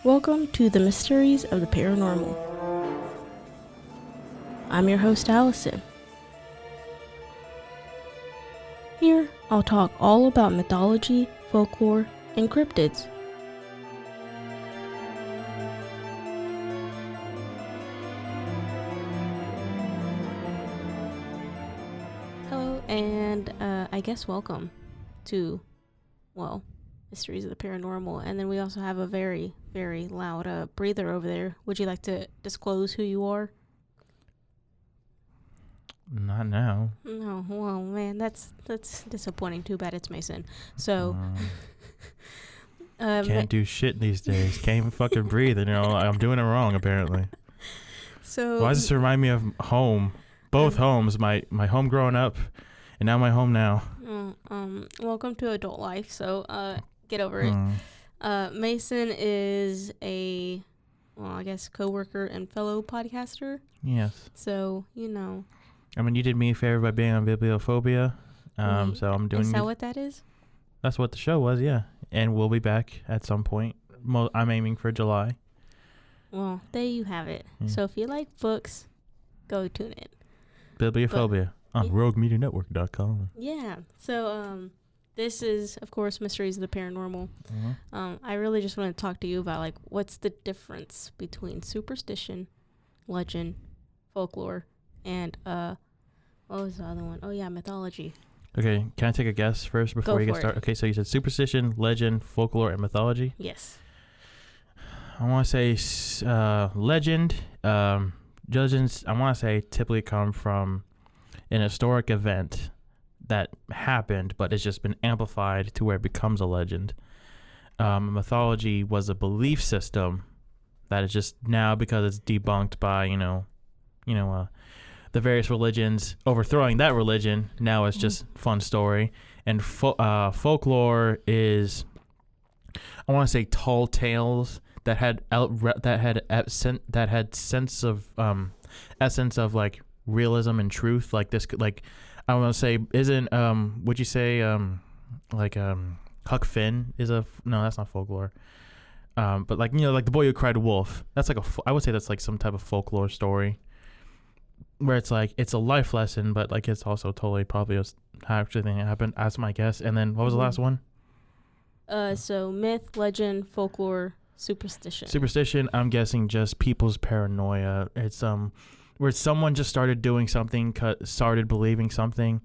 Welcome to the Mysteries of the Paranormal. I'm your host, Alison. Here, I'll talk all about mythology, folklore, and cryptids. Hello, and I guess welcome to, Mysteries of the Paranormal. And then we also have a very, very loud breather over there. Would you like to disclose who you are? Not now. No, well, man, that's disappointing. Too bad it's Mason. So, Can't do shit these days. Can't even fucking breathe. And, I'm doing it wrong, apparently. So why does this remind me of home? Both homes. My home growing up, and now my home now. Welcome to adult life. So, get over it. Mason is a, I guess, coworker and fellow podcaster. Yes. So, I mean, you did me a favor by being on Bibliophobia. So I'm doing. Is that what that is? That's what the show was, yeah. And we'll be back at some point. I'm aiming for July. Well, there you have it. So if you like books, go tune in. Bibliophobia on roguemedianetwork.com. Yeah. So this is, of course, Mysteries of the Paranormal. I really just want to talk to you about, what's the difference between superstition, legend, folklore, and what was the other one? Oh yeah, mythology. Okay, can I take a guess first before you get started? Okay, so you said superstition, legend, folklore, and mythology? Yes. I want to say legend. Legends, I want to say, typically come from an historic event that happened, but it's just been amplified to where it becomes a legend. Mythology was a belief system that is just now, because it's debunked by, the various religions overthrowing that religion, now it's just fun story. And folklore is, I want to say, tall tales that had sense of essence of realism and truth. Like this, I want to say, isn't would you say Huck Finn is no, that's not folklore. But the boy who cried wolf. That's I would say that's some type of folklore story, where it's it's a life lesson, but it's also totally probably actually thing that happened. That's my guess. And then what was the last one? So myth, legend, folklore, superstition. Superstition, I'm guessing just people's paranoia. It's where someone just started doing something, started believing something,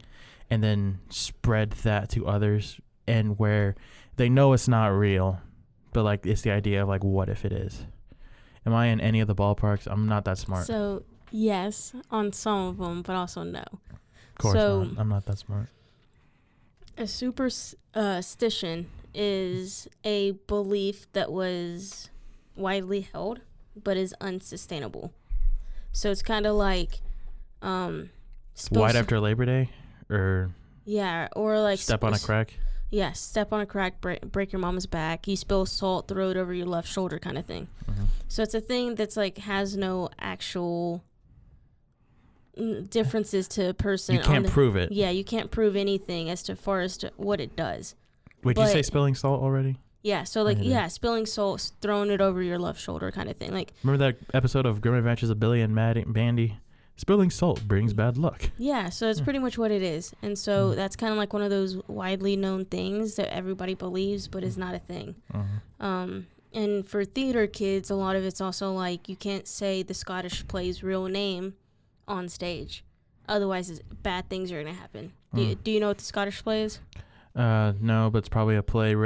and then spread that to others, and where they know it's not real, but it's the idea of what if it is. Am I in any of the ballparks? I'm not that smart. So yes, on some of them, but also no. Of course not. I'm not that smart. A superstition is a belief that was widely held but is unsustainable. So it's kind of Right after Labor Day, or step on a crack. Yeah, step on a crack, break your mama's back. You spill salt, throw it over your left shoulder, kind of thing. So it's a thing that's has no actual differences to a person. You can't prove it. Yeah, you canremember prove anything as far as to what it does. Wait, did you say spilling salt already? Yeah, so spilling salt, throwing it over your left shoulder kind of thing. Remember that episode of Grim Adventures of Billy and Bandy? Spilling salt brings bad luck. Yeah, so it's pretty much what it is. And so that's kind of one of those widely known things that everybody believes but is not a thing. And for theater kids, a lot of it's also you can't say the Scottish play's real name on stage. Otherwise, bad things are going to happen. Do you know what the Scottish play is? No, but it's probably a play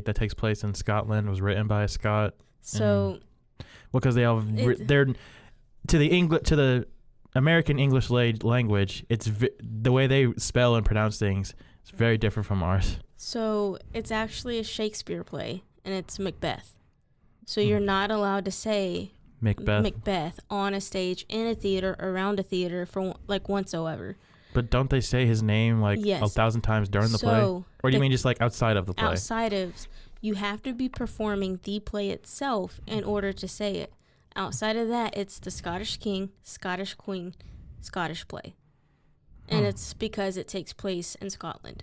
that takes place in Scotland. It was written by a Scot. So, because they're to the American English language, it's the way they spell and pronounce things. It's very different from ours. So it's actually a Shakespeare play, and it's Macbeth. So you're not allowed to say Macbeth on a stage, in a theater, around a theater for whatsoever. But don't they say his name 1,000 times during the play? Or do you mean just outside of the play? Outside of, you have to be performing the play itself in order to say it. Outside of that, it's the Scottish King, Scottish Queen, Scottish play. And it's because it takes place in Scotland.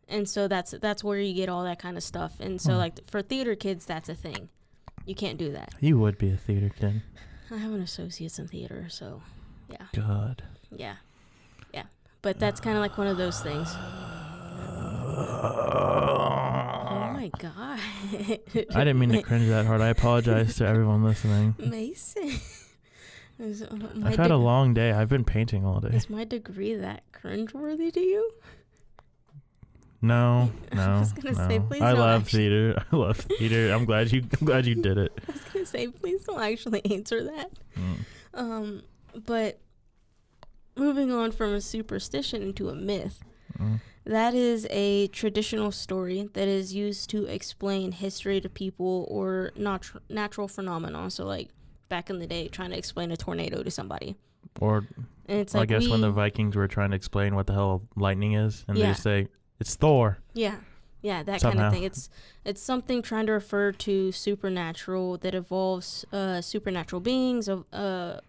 And so that's where you get all that kind of stuff. And so for theater kids, that's a thing. You can't do that. You would be a theater kid. I have an associate's in theater, so yeah. God. Yeah. Yeah. But that's kind of like one of those things. Oh my God. I didn't mean to cringe that hard. I apologize to everyone listening. Mason. I've had a long day. I've been painting all day. Is my degree that cringeworthy to you? No. I was gonna say, please I don't love actually. theater. I love theater. I'm glad you did it. I was gonna say, please don't actually answer that. But moving on from a superstition into a myth, that is a traditional story that is used to explain history to people or natural phenomena. So, like back in the day, trying to explain a tornado to somebody. Or And it's I like guess when the Vikings were trying to explain what the hell lightning is, and they just say it's Thor. Yeah, that Somehow. kind of thing. It's something trying to refer to supernatural that involves supernatural beings, of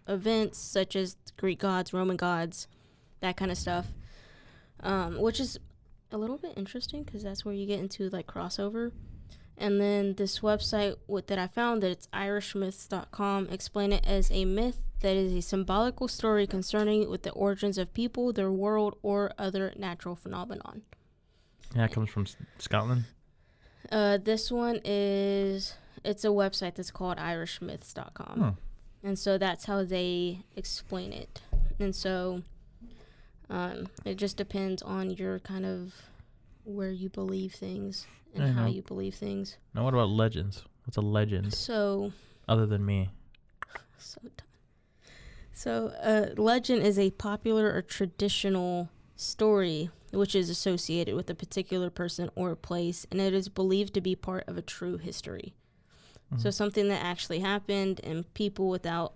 events such as Greek gods, Roman gods, that kind of stuff. Which is a little bit interesting because that's where you get into like crossover. And then this website that I found, that it's irishmyths.com, explain it as a myth that is a symbolical story concerning with the origins of people, their world, or other natural phenomenon. Yeah, it comes from Scotland. This one it's a website that's called irishmyths.com. And so that's how they explain it. And so it just depends on your kind of where you believe things and how you believe things. Now, what about legends? What's a legend? So, other than me. Legend is a popular or traditional story which is associated with a particular person or place, and it is believed to be part of a true history. So something that actually happened, and people without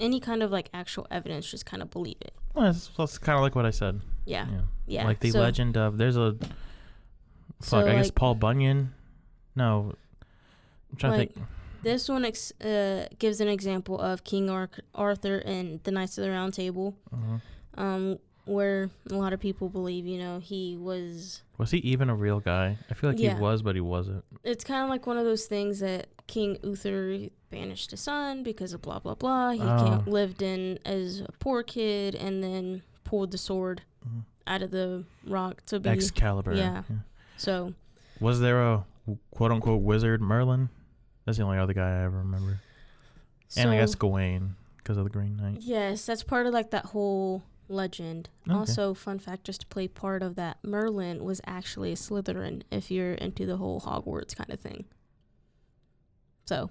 any kind of like actual evidence just kind of believe it. Well, that's kind of like what I said. Yeah. Like the legend of I guess Paul Bunyan. No, I'm trying to think. This one gives an example of King Arthur and the Knights of the Round Table, where a lot of people believe, he was... Was he even a real guy? I feel like he was, but he wasn't. It's kind of like one of those things that King Uther banished his son because of blah, blah, blah. He lived in as a poor kid and then pulled the sword out of the rock to be... Excalibur. Yeah. So... Was there a quote-unquote wizard Merlin? That's the only other guy I ever remember. And I guess Gawain, because of the Green Knight. Yes, that's part of like that whole legend. Okay. Also, fun fact, just to play part of that, Merlin was actually a Slytherin, if you're into the whole Hogwarts kind of thing. So,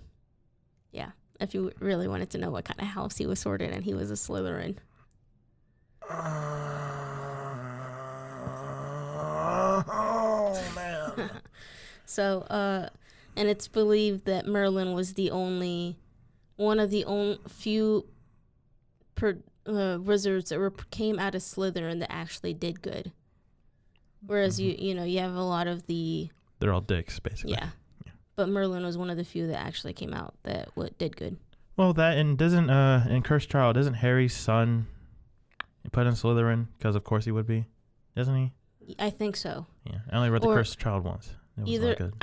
yeah, if you really wanted to know what kind of house he was sorted in, he was a Slytherin. Oh, man. So, and it's believed that Merlin was one of the few wizards that came out of Slytherin that actually did good. Whereas you have a lot of they're all dicks, basically. Yeah. But Merlin was one of the few that actually came out that did good. Well, that and doesn't in Cursed Child, isn't Harry's son put in Slytherin? Because of course he would be, isn't he? I think so. Yeah, I only read the Cursed Child once. It was not good.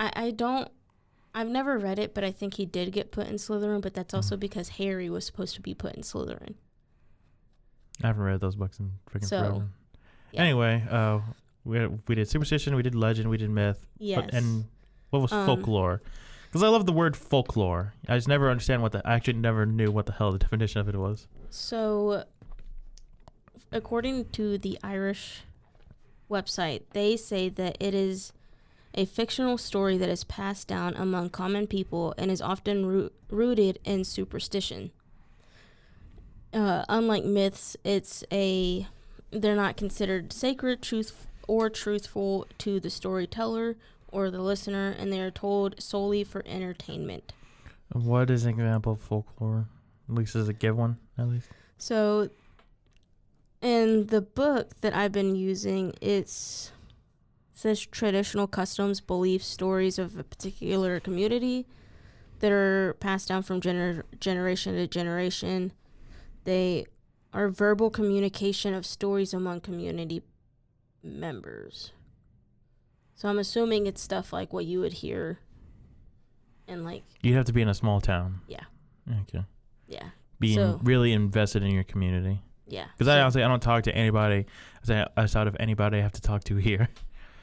I've never read it, but I think he did get put in Slytherin, but that's also because Harry was supposed to be put in Slytherin. I haven't read those books in freaking forever. Yeah. Anyway, we did superstition, we did legend, we did myth. Yes. And what was folklore? Because I love the word folklore. I just never understand I actually never knew what the hell the definition of it was. So, according to the Irish website, they say that it is a fictional story that is passed down among common people and is often rooted in superstition. Unlike myths, they're not considered sacred, truthful to the storyteller or the listener, and they are told solely for entertainment. What is an example of folklore? At least does it give one, at least? So, in the book that I've been using, it says traditional customs, beliefs, stories of a particular community that are passed down from generation to generation. They are verbal communication of stories among community members. So I'm assuming it's stuff like what you would hear and like You'd have to be in a small town. Yeah. Okay. Yeah. Being really invested in your community. Yeah. Because I don't talk to anybody outside of anybody I have to talk to here.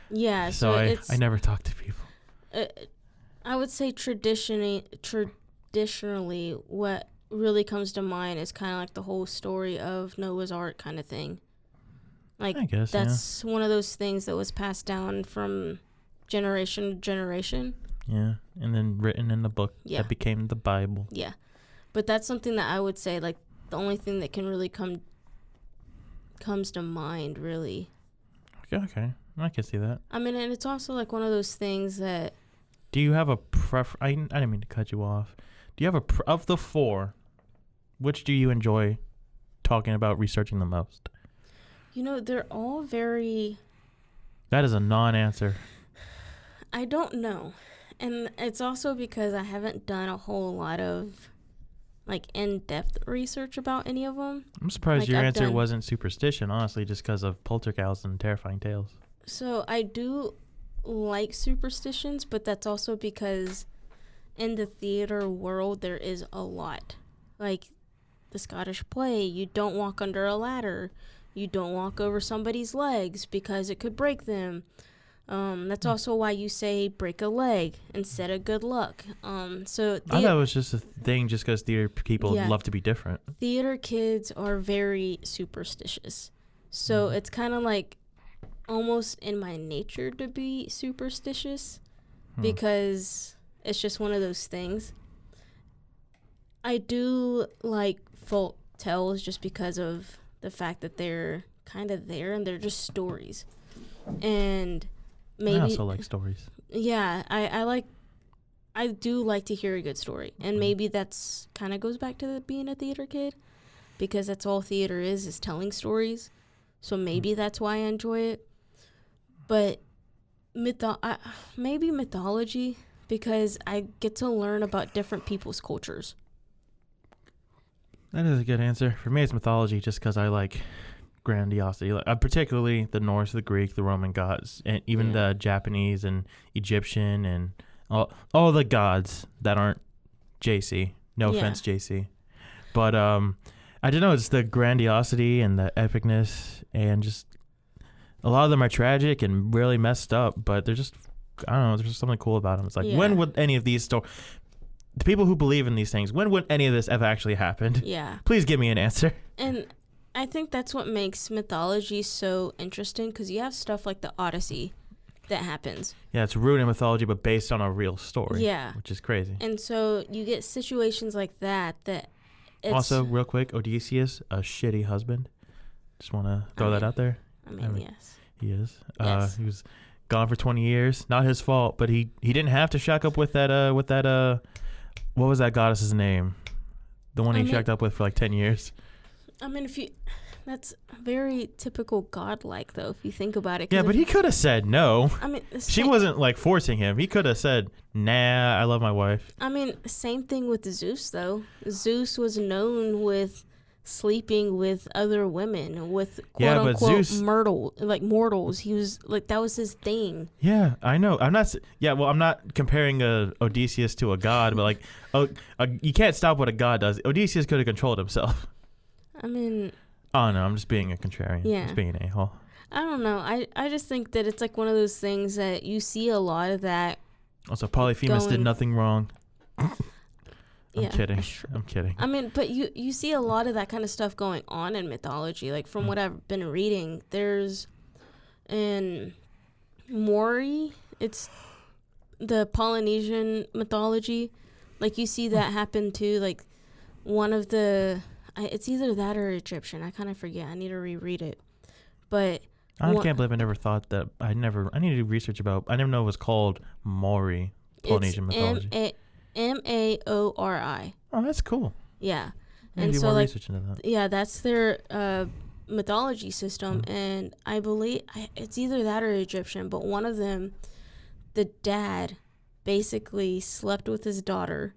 Yeah. So I never talk to people. I would say traditionally, what really comes to mind is kind of like the whole story of Noah's Ark kind of thing. Like, I guess, that's one of those things that was passed down from generation to generation. Yeah, and then written in the book that became the Bible. Yeah, but that's something that I would say, like, the only thing that can really comes to mind, really. Okay, I can see that. I mean, and it's also like one of those things that... Do you have a I didn't mean to cut you off. Do you have of the four, which do you enjoy talking about, researching the most? You know, they're all very... That is a non-answer. I don't know. And it's also because I haven't done a whole lot of, like, in-depth research about any of them. I'm surprised your answer wasn't superstition, honestly, just because of poltergeists and terrifying tales. So I do like superstitions, but that's also because in the theater world, there is a lot. Like, the Scottish play, you don't walk under a ladder. You don't walk over somebody's legs because it could break them. That's also why you say break a leg instead of good luck. So I thought it was just a thing just because theater people love to be different. Theater kids are very superstitious. So it's kind of like almost in my nature to be superstitious because it's just one of those things. I do like folk tales just because of the fact that they're kind of there and they're just stories. And maybe I also like stories. Yeah, I do like to hear a good story. And maybe that's kind of goes back to being a theater kid because that's all theater is telling stories. So maybe that's why I enjoy it. But maybe mythology because I get to learn about different people's cultures. That is a good answer. For me, it's mythology just because I like grandiosity, particularly the Norse, the Greek, the Roman gods, and even the Japanese and Egyptian and all the gods that aren't JC. No offense, JC. But I don't know. It's the grandiosity and the epicness, and just a lot of them are tragic and really messed up. But they're just, I don't know. There's just something cool about them. It's like, when would any of these stories? The people who believe in these things, when would any of this have actually happened? Yeah. Please give me an answer. And I think that's what makes mythology so interesting because you have stuff like the Odyssey that happens. Yeah, it's rooted in mythology but based on a real story. Yeah. Which is crazy. And so you get situations like that it's... Also, real quick, Odysseus, a shitty husband. Just want to throw that out there. I mean, yes. He is. Yes. He was gone for 20 years. Not his fault, but he didn't have to shack up with that what was that goddess's name? The one he shacked up with for like 10 years. I mean, that's very typical godlike, though, if you think about it. Yeah, but he could have said no. I mean, she wasn't like forcing him. He could have said, nah, I love my wife. I mean, same thing with Zeus, though. Zeus was known with sleeping with other women, with quote unquote mortals. He was like, that was his thing. Yeah, I know. I'm not comparing Odysseus to a god, but like, you can't stop what a god does. Odysseus could have controlled himself. I mean, oh no, I'm just being a contrarian. Yeah, just being an a-hole. I don't know. I just think that it's like one of those things that you see a lot of that. Also, Polyphemus did nothing wrong. I'm kidding. Sure. I'm kidding. I mean, but you see a lot of that kind of stuff going on in mythology. Like from what I've been reading, there's in Mori, it's the Polynesian mythology. Like you see that happen too. Like one of it's either that or Egyptian. I kind of forget. I need to reread it. But I can't believe I never thought that. I need to do research about. I never know it was called Maori Polynesian mythology. Maori. Oh, that's cool. Yeah. And do more research into that. Yeah, that's their mythology system, and I believe it's either that or Egyptian, but one of them, the dad basically slept with his daughter,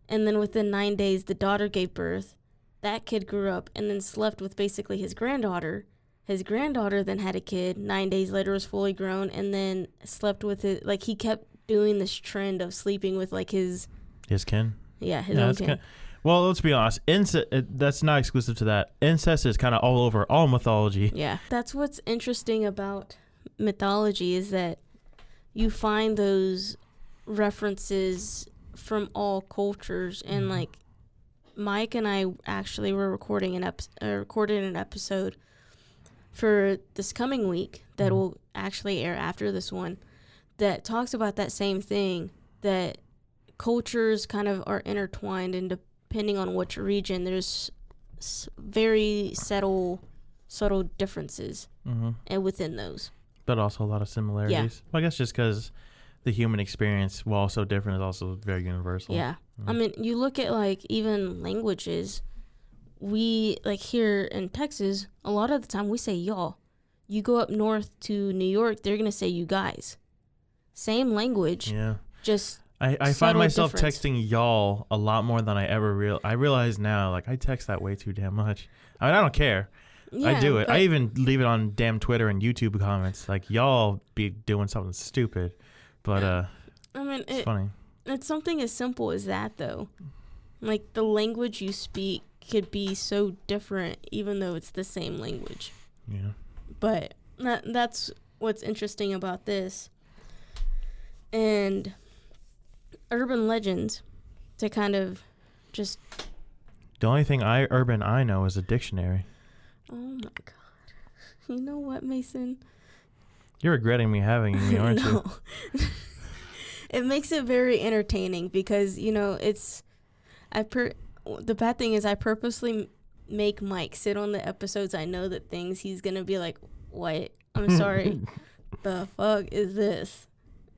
and then within 9 days, the daughter gave birth. That kid grew up and then slept with basically his granddaughter. His granddaughter then had a kid. 9 days later was fully grown, and then slept with it. Like he kept doing this trend of sleeping with like his kin. Yeah, his own kin. Well, let's be honest. Incest, that's not exclusive to that. Incest is kind of all over all mythology. Yeah, that's what's interesting about mythology is that you find those references from all cultures. And like Mike and I actually were recorded an episode for this coming week that will actually air after this one that talks about that same thing, that cultures kind of are intertwined, and depending on which region, there's very subtle differences and within those. But also a lot of similarities. Yeah. Well, I guess just because the human experience, while so different, is also very universal. Yeah. I mean, you look at like even languages. We, like here in Texas, a lot of the time we say y'all. You go up north to New York, they're going to say you guys. Same language. Yeah. Just I find myself texting y'all a lot more than I ever I realize now, like, I text that way too damn much. I mean, I don't care. Yeah, I do it. I even leave it on damn Twitter and YouTube comments. Like, y'all be doing something stupid. But, I mean, it's funny. It's something as simple as that, though. Like, the language you speak could be so different, even though it's the same language. Yeah. But that's what's interesting about this. And urban legends, to kind of just... The only thing urban I know is a dictionary. Oh, my God. You know what, Mason? You're regretting me having me, aren't you? It makes it very entertaining because, you know, the bad thing is I purposely make Mike sit on the episodes I know that things he's going to be like, what? I'm sorry. The fuck is this?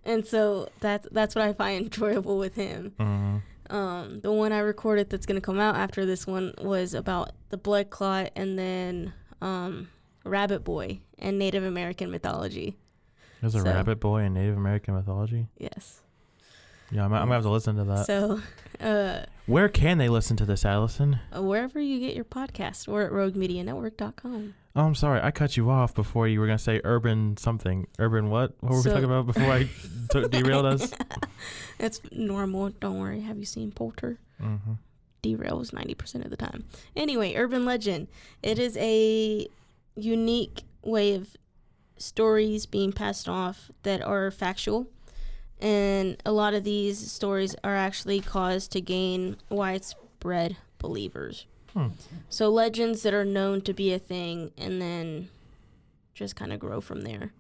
And so that's what I find enjoyable with him. Mm-hmm. The one I recorded that's going to come out after this one was about the blood clot and then Rabbit Boy and Native American mythology. There's a Rabbit Boy in Native American mythology? Yes. Yeah, I'm going to have to listen to that. So, where can they listen to this, Alison? Wherever you get your podcast, or at roguemedianetwork.com. Oh, I'm sorry. I cut you off before you were going to say urban something. Urban what? What were we talking about before I derailed us? It's normal. Don't worry. Have you seen Polter? Mm-hmm. Derails 90% of the time. Anyway, urban legend. It is a unique way of stories being passed off that are factual. And a lot of these stories are actually caused to gain widespread believers. So legends that are known to be a thing and then just kind of grow from there.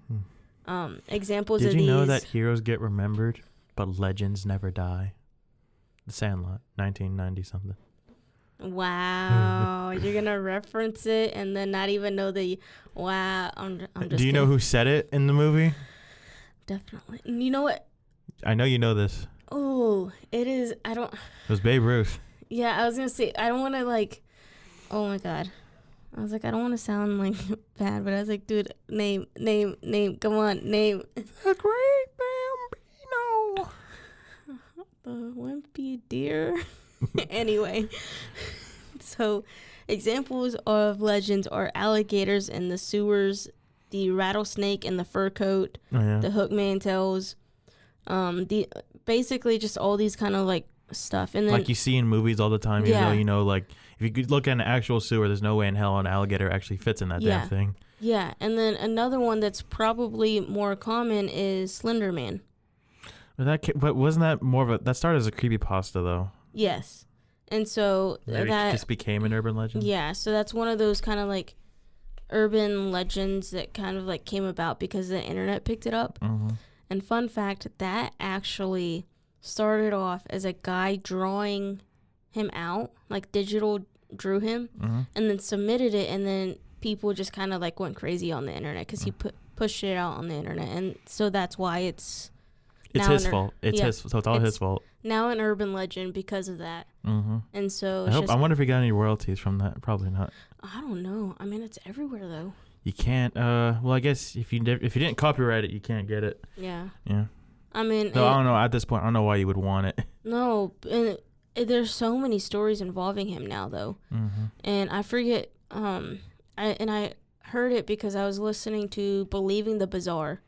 Examples of these. Did you know that heroes get remembered, but legends never die? The Sandlot, 1990-something. Wow. You're going to reference it and then not even know the... Wow. I'm just Do you kidding. know who said it in the movie? Definitely. You know what? I know you know this. Oh, it is... It was Babe Ruth. Yeah, I was going to say, I don't want to like... Oh, my God. I was like, I don't want to sound like bad, but I was like, dude, name. Come on, name. The Great Bambino. The wimpy deer. Anyway. So, examples of legends are alligators in the sewers, the rattlesnake in the fur coat, the hookman tales, basically just all these kind of like stuff. And then, like you see in movies all the time, you know, like if you could look at an actual sewer, there's no way in hell an alligator actually fits in that damn thing. Yeah, and then another one that's probably more common is Slender Man. But wasn't that more of that started as a creepypasta though? Yes. And so that just became an urban legend? Yeah, so that's one of those kind of like urban legends that kind of like came about because the internet picked it up. Mm-hmm. And fun fact, that actually started off as a guy drawing him out, like digital drew him, and then submitted it, and then people just kind of like went crazy on the internet because he pushed it out on the internet, and so that's why it's his fault. So it's all his fault. Now an urban legend because of that. And so I wonder if he got any royalties from that. Probably not. I don't know. I mean, it's everywhere though. You can't. Well, I guess if you didn't copyright it, you can't get it. Yeah. Yeah. I mean, I don't know. At this point, I don't know why you would want it. No, and there's so many stories involving him now, though. And I forget. I heard it because I was listening to Believing the Bizarre.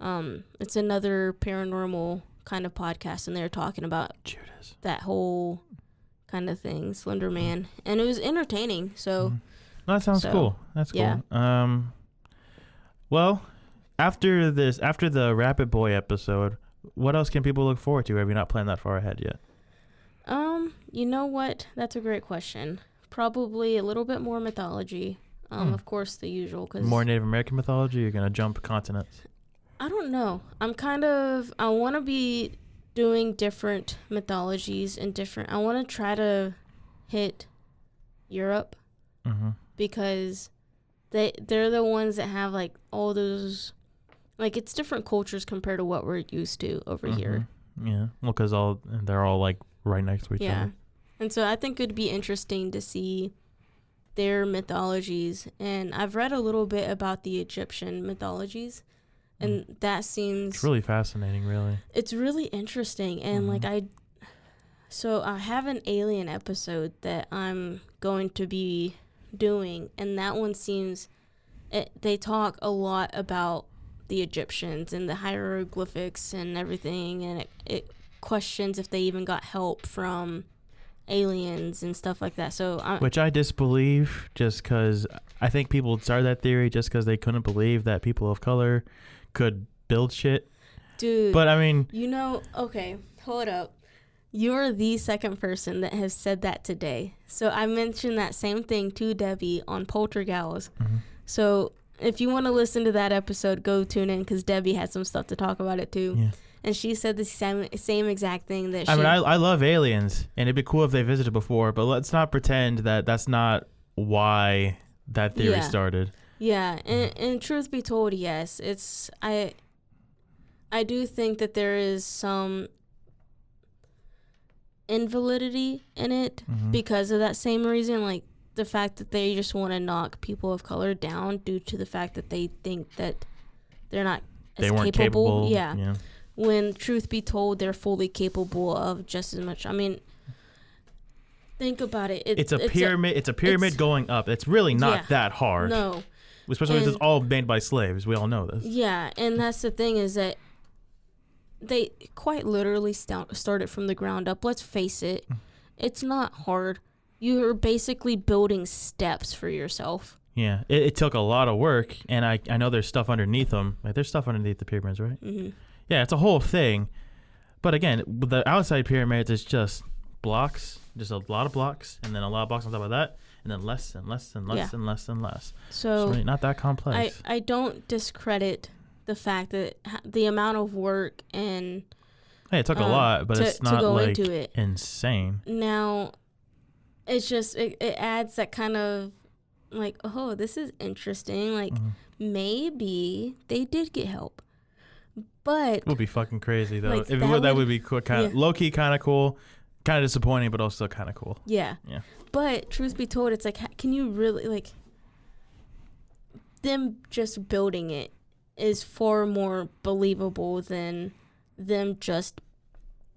It's another paranormal kind of podcast, and they're talking about Judas. that whole kind of thing, Slender Man, and it was entertaining. So That sounds cool. That's cool. Yeah. Well, after the Rapid Boy episode, what else can people look forward to? Have you not planned that far ahead yet? You know what? That's a great question. Probably a little bit more mythology. Of course, the usual. Cause more Native American mythology? You're going to jump continents? I don't know. I want to be doing different mythologies and I want to try to hit Europe because they're the ones that have like all those, like it's different cultures compared to what we're used to over here. Yeah. Well, because they're all like right next to each other. And so I think it'd be interesting to see their mythologies. And I've read a little bit about the Egyptian mythologies. And that seems... It's really fascinating, really. It's really interesting. And I have an alien episode that I'm going to be doing. And that one seems... they talk a lot about the Egyptians and the hieroglyphics and everything. And it questions if they even got help from aliens and stuff like that. Which I disbelieve, just because I think people started that theory just because they couldn't believe that people of color could build shit. Dude. But I mean... okay, hold up. You're the second person that has said that today. So I mentioned that same thing to Debbie on Poltergeist. So if you want to listen to that episode, go tune in because Debbie had some stuff to talk about it too. Yeah. And she said the same exact thing that I love aliens, and it'd be cool if they visited before, but let's not pretend that that's not why that theory started. Yeah, and truth be told, yes, I do think that there is some invalidity in it because of that same reason, like the fact that they just want to knock people of color down due to the fact that they think that they're not they weren't capable. Yeah. When truth be told, they're fully capable of just as much. I mean, think about it. It's a pyramid. It's a pyramid going up. It's really not that hard. No. Especially when it's all made by slaves. We all know this. Yeah, and that's the thing is that they quite literally started from the ground up. Let's face it. It's not hard. You're basically building steps for yourself. Yeah, it took a lot of work, and I know there's stuff underneath them. Like, there's stuff underneath the pyramids, right? Yeah, it's a whole thing. But again, with the outside pyramids, it's just blocks, just a lot of blocks, and then a lot of blocks on top of that, and then less and less and less and less and less. So it's really not that complex. I don't discredit the fact that the amount of work and... Hey, it took a lot, but it's not like into it. Insane. Now, it's just, it adds that kind of like, oh, this is interesting. Like, maybe they did get help. But it would be fucking crazy though. Like, that would be cool, kind of low key, kind of cool, kind of disappointing, but also kind of cool. Yeah. But truth be told, it's like, can you really like them just building it is far more believable than them just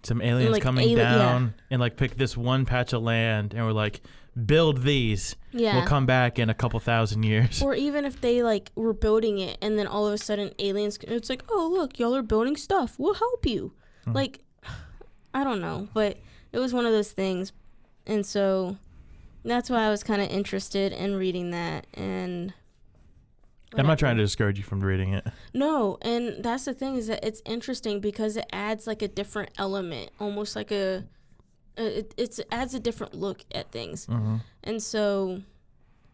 some aliens coming down and like pick this one patch of land and we're like, build these. Yeah. We'll come back in a couple thousand years. Or even if they like were building it and then all of a sudden aliens, it's like, oh, look, y'all are building stuff. We'll help you. Like, I don't know. But it was one of those things. And so that's why I was kind of interested in reading that. And I'm not trying to discourage you from reading it. No. And that's the thing is that it's interesting because it adds like a different element, almost like it adds a different look at things. And so,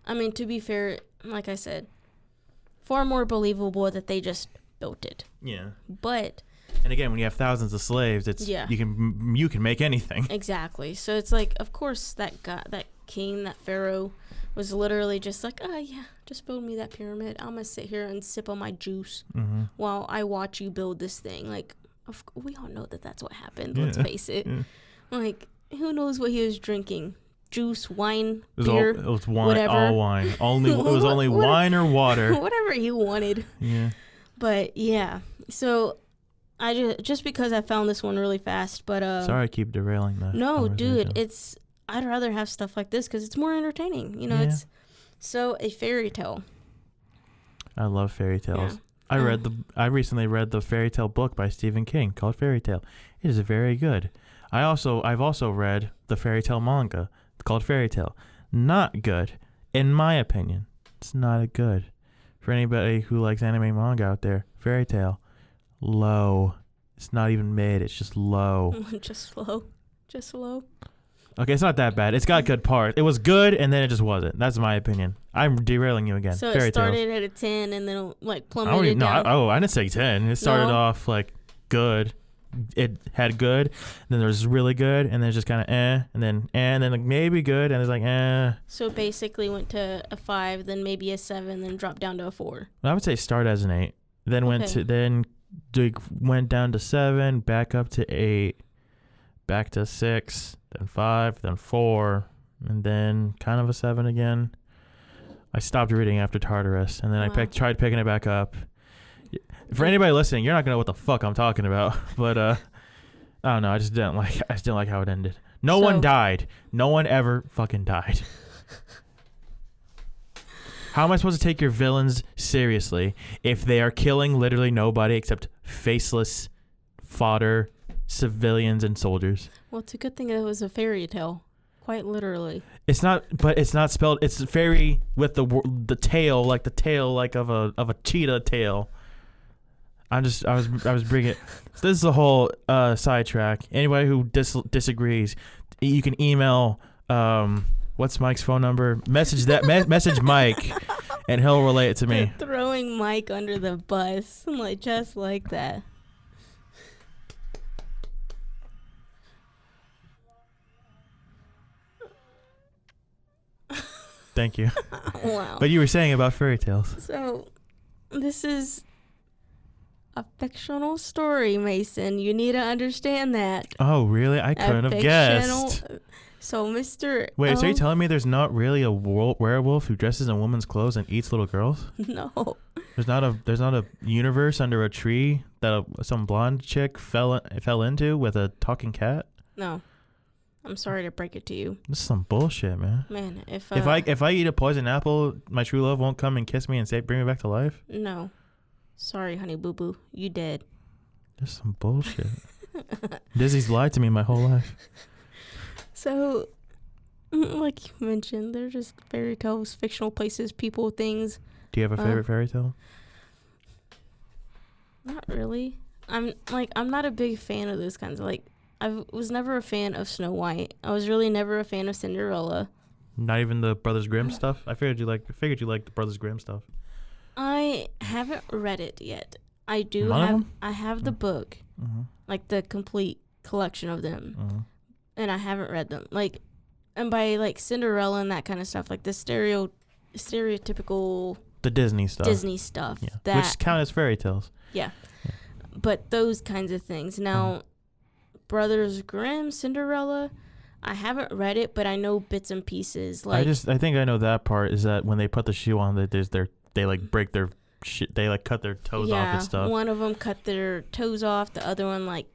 I mean, to be fair, like I said, far more believable that they just built it. Yeah. But... And again, when you have thousands of slaves, it's you can make anything. Exactly. So it's like, of course, that king, that pharaoh, was literally just like, oh, yeah, just build me that pyramid. I'm going to sit here and sip on my juice while I watch you build this thing. Like, we all know that that's what happened. Let's face it. Yeah. Like, who knows what he was drinking? Juice, wine, beer, it was wine, whatever. All wine. It was only wine or water. Whatever he wanted. Yeah. But, yeah. So, I just because I found this one really fast, but... Sorry I keep derailing that. No, dude, I'd rather have stuff like this because it's more entertaining. You know, it's a fairy tale. I love fairy tales. Yeah. I recently read the fairy tale book by Stephen King called Fairy Tale. It is very good. I've also read the fairy tale manga called Fairy Tale. Not good, in my opinion. It's not good. For anybody who likes anime manga out there, Fairy Tale, low. It's not even mid. It's just low. Just low. Just low. Okay, it's not that bad. It's got good parts. It was good, and then it just wasn't. That's my opinion. I'm derailing you again. So Fairy it started tales. at a 10 and then like plummeted down. I didn't say 10. It started off like good. It had good, then there was really good, and then it's just kind of and then like maybe good, and it's like So basically went to a 5, then maybe a 7, then dropped down to a 4. I would say start as an 8, then went down to 7, back up to 8, back to 6, then 5, then 4, and then kind of a 7 again. I stopped reading after Tartarus, and then I tried picking it back up. For anybody listening, you're not gonna know what the fuck I'm talking about, but I don't know. I just didn't like how it ended. No one died. No one ever fucking died. How am I supposed to take your villains seriously if they are killing literally nobody except faceless fodder, civilians, and soldiers? Well, it's a good thing it was a fairy tale, quite literally. It's not, but it's not spelled. It's fairy with the tail, like the tail, like of a cheetah tail. I was bringing it. So this is a whole sidetrack. Anybody who disagrees, you can email. What's Mike's phone number? Message Mike, and he'll relay it to me. Throwing Mike under the bus, like just like that. Thank you. Wow. But you were saying about fairy tales. So, this is a fictional story, Mason. You need to understand that. Oh, really? I couldn't have guessed. So, Mr. Wait, so you're telling me there's not really a werewolf who dresses in women's clothes and eats little girls? No. There's not a universe under a tree that some blonde chick fell into with a talking cat? No. I'm sorry to break it to you. This is some bullshit, man. Man, if I eat a poison apple, my true love won't come and kiss me and say bring me back to life? No. Sorry, honey boo boo. You dead. This is some bullshit. Disney's lied to me my whole life. So, like you mentioned, they're just fairy tales, fictional places, people, things. Do you have a favorite fairy tale? Not really. I'm not a big fan of those kinds of, like, I was never a fan of Snow White. I was really never a fan of Cinderella. Not even the Brothers Grimm stuff? I figured you liked the Brothers Grimm stuff. I haven't read it yet. I have the book, like the complete collection of them, and I haven't read them. Like, and by like Cinderella and that kind of stuff, like the stereotypical the Disney stuff, yeah, which count as fairy tales. Yeah, but those kinds of things. Now, Brothers Grimm, Cinderella, I haven't read it, but I know bits and pieces. Like, I think I know that part is that when they put the shoe on, they like break their shit. They like cut their toes off and stuff. One of them cut their toes off. The other one like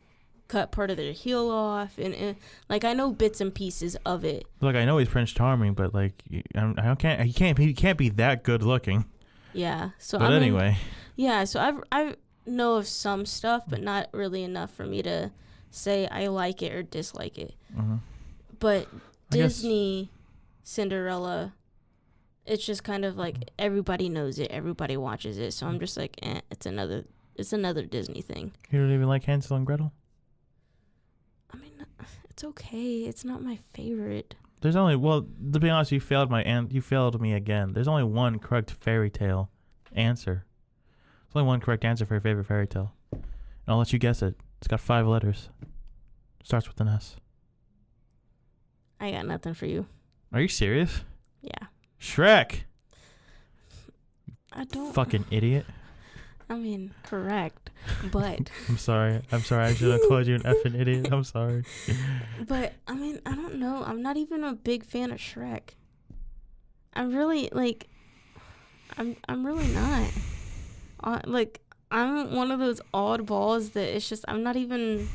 cut part of their heel off, and like I know bits and pieces of it. Look, I know he's Prince Charming, but like he can't be that good looking. Yeah. So but anyway. Yeah. So I know of some stuff, but not really enough for me to say I like it or dislike it. But Disney Cinderella, it's just kind of like everybody knows it, everybody watches it, so I'm just like, it's another Disney thing. You don't even like Hansel and Gretel? I mean, it's okay. It's not my favorite. There's only, well, to be honest, you failed me again. There's only one correct fairy tale answer. There's only one correct answer for your favorite fairy tale. And I'll let you guess it. It's got 5 letters. Starts with an S. I got nothing for you. Are you serious? Yeah. Shrek. I don't. Fucking idiot. I mean, correct, but. I'm sorry. I should have called you an effing idiot. I'm sorry. But I mean, I don't know. I'm not even a big fan of Shrek. I'm really like. I'm really not. Like, I'm one of those oddballs that it's just I'm not even.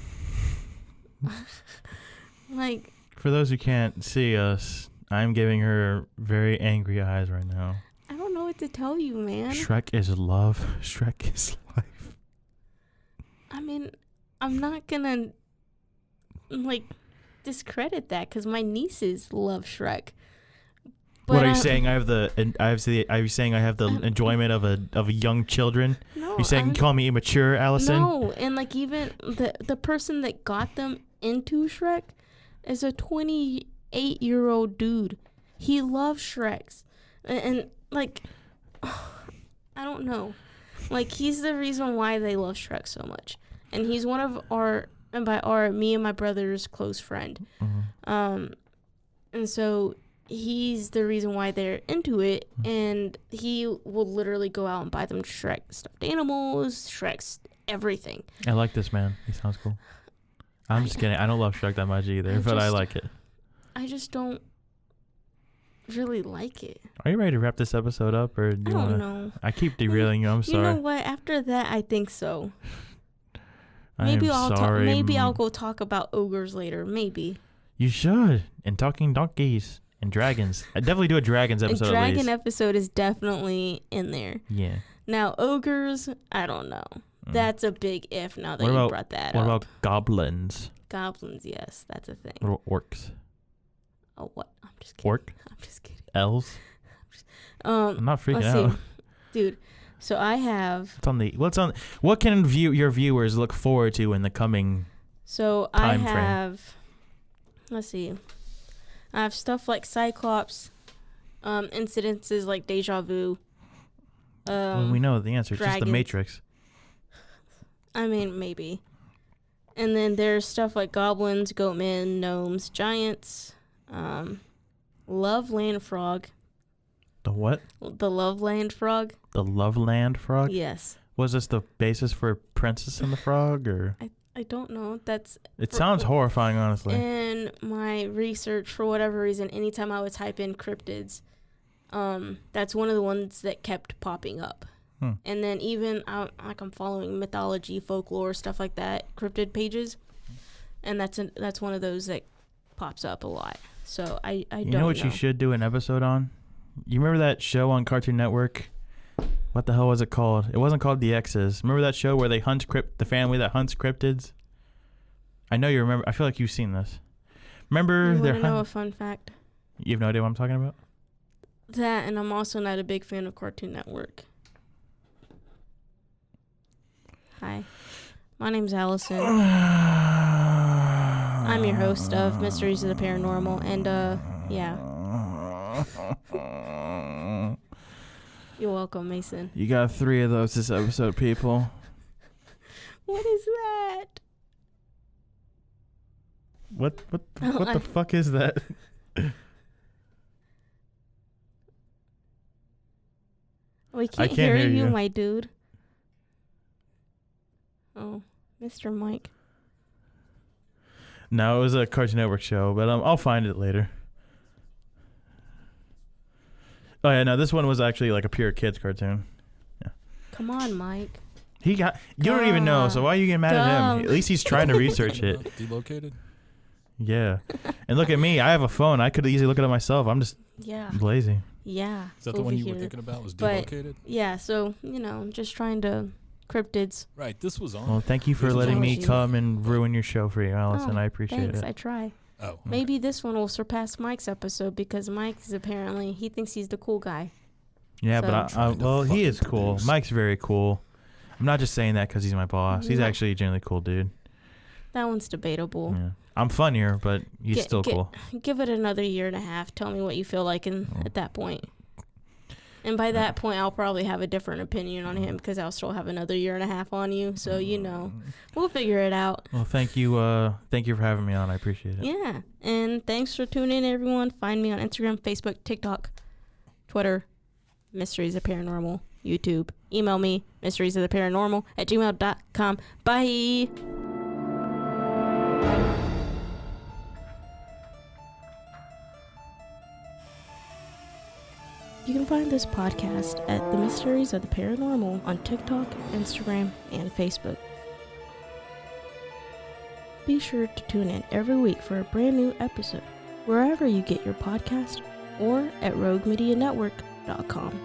Like. For those who can't see us, I'm giving her very angry eyes right now. I don't know what to tell you, man. Shrek is love. Shrek is life. I mean, I'm not gonna like discredit that because my nieces love Shrek. But what are you saying? Are you saying I have the enjoyment of a young children? No, You're saying you call me immature, Alison? No, and like even the person that got them into Shrek is a 28-year-old dude. He loves Shreks, and like I don't know, like he's the reason why they love Shrek so much, and he's one of our, and by our, me and my brother's close friend, and so he's the reason why they're into it, and he will literally go out and buy them Shrek stuffed animals, Shrek's everything. I like this man. He sounds cool. I'm just kidding. I don't love Shrek that much either, but I like it. I just don't really like it. Are you ready to wrap this episode up, or do you I want to? don't know. I keep derailing you. I'm sorry. You know what? After that, I think so. Maybe I'll go talk about ogres later. Maybe. You should. And talking donkeys and dragons. I definitely do a dragons episode. A dragon episode is definitely in there. Yeah. Now ogres, I don't know. That's a big if. Now that you brought that up. What about goblins? Goblins, yes, that's a thing. What about orcs? Oh, what? I'm just kidding. Orc? I'm just kidding. Elves? I'm not freaking out. See. Dude, so I have... What can your viewers look forward to in the coming time frame? Let's see. I have stuff like Cyclops, incidences like deja vu. Well, we know the answer. It's just the Matrix. I mean, maybe. And then there's stuff like goblins, goatmen, gnomes, giants, Loveland frog. The what? The Loveland frog. The Loveland frog? Yes. Was this the basis for Princess and the Frog, or? I don't know. It sounds horrifying, honestly. In my research, for whatever reason, anytime I would type in cryptids, that's one of the ones that kept popping up. And then even I'm following Mythology, Folklore, stuff like that, cryptid pages, and that's one of those that pops up a lot. So I don't know. You know what you should do an episode on? You remember that show on Cartoon Network? What the hell was it called? It wasn't called The X's. Remember that show where they hunt the family that hunts cryptids? I know you remember. I feel like you've seen this. Remember? You want to know a fun fact? You have no idea what I'm talking about? That, and I'm also not a big fan of Cartoon Network. Hi, my name's Alison. I'm your host of Mysteries of the Paranormal, and yeah. You're welcome, Mason. You got 3 of those this episode, people. What is that? What the fuck is that? We can't hear you, my dude. Oh, Mr. Mike. No, it was a Cartoon Network show, but I'll find it later. Oh yeah, no, this one was actually like a pure kids cartoon. Yeah. Come on, Mike. You don't even know, so why are you getting mad at him? At least he's trying to research it. Delocated? Yeah. And look at me. I have a phone. I could easily look it up myself. I'm just lazy. Yeah. Is that the one you were thinking about? Was Delocated? Yeah, so, just trying to cryptids. Right, this was on. Well, thank you for letting me come and ruin your show for you, Alison. I appreciate it. Thanks, I try. Oh. Okay. Maybe this one will surpass Mike's episode because Mike is apparently, he thinks he's the cool guy. Yeah, so. But he is cool. Mike's very cool. I'm not just saying that because he's my boss. He's actually a genuinely cool dude. That one's debatable. Yeah. I'm funnier, but he's still cool. Give it another year and a half. Tell me what you feel like at that point. And by that point, I'll probably have a different opinion on him because I'll still have another year and a half on you. So, we'll figure it out. Well, thank you. Thank you for having me on. I appreciate it. Yeah. And thanks for tuning in, everyone. Find me on Instagram, Facebook, TikTok, Twitter, Mysteries of Paranormal, YouTube. Email me, mysteriesoftheparanormal@gmail.com. Bye. You can find this podcast at The Mysteries of the Paranormal on TikTok, Instagram, and Facebook. Be sure to tune in every week for a brand new episode, wherever you get your podcast or at roguemedianetwork.com.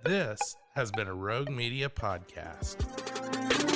This has been a Rogue Media podcast.